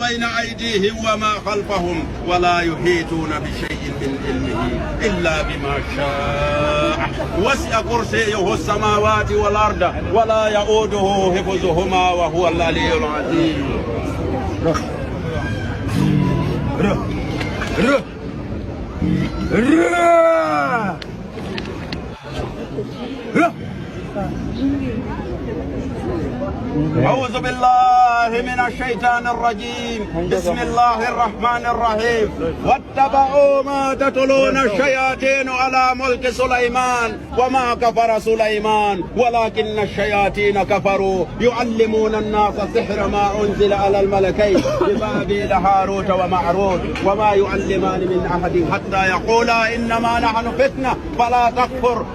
بين أيديهم وما خلفهم ولا يحيطون بشيء من علمه إلا بما شاء وسع كرسيه السماوات والأرض ولا يؤوده حفظهما وهو العلي العظيم. أعوذ بالله من الشيطان الرجيم. بسم الله الرحمن الرحيم. واتبعوا ما تتلون الشياطين على ملك سليمان وما كفر سليمان ولكن الشياطين كفروا يعلمون الناس السحر ما أنزل على الملكين ببابل هاروت وماروت وما يعلمان من أحد حتى يقولا إنما نحن فتنة فلا تكفر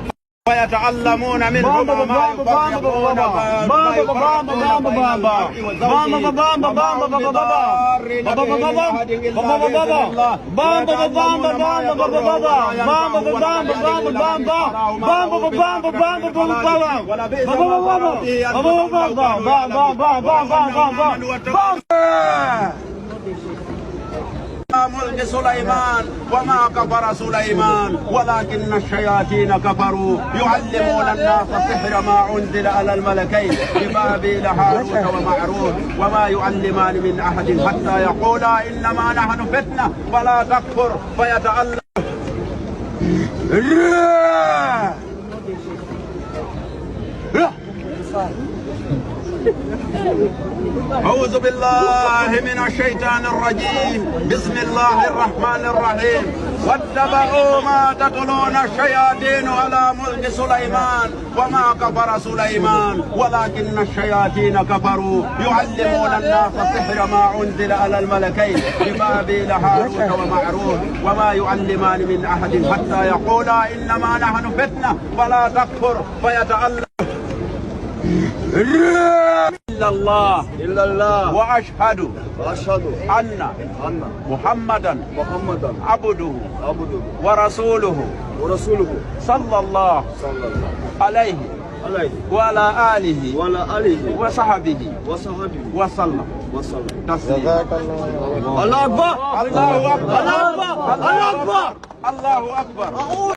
ويتعلمون منهما ما يفرقون ملك سليمان وما كفر سليمان ولكن الشياطين كفروا يعلمون الناس السحر ما أنزل على الملكين ببابل هاروت وماروت وما يعلمان من أحد حتى يقولا إنما نحن فتنة فلا تكفر فيتعلم أعوذ بالله من الشيطان الرجيم. بسم الله الرحمن الرحيم. واتبعوا ما تتلون الشياطين على ملك سليمان وما كفر سليمان ولكن الشياطين كفروا يعلمون الناس السحر ما أنزل على الملكين ببابل هاروت وماروت وما يعلمان من أحد حتى يقولا إنما نحن فتنة فلا تكفر فيتعلم إلا الله وأشهد أن محمدا عبده ورسوله صلى الله عليه وعلى آله وصحبه وسلم تسليما. الله أكبر الله أكبر الله أكبر الله أكبر.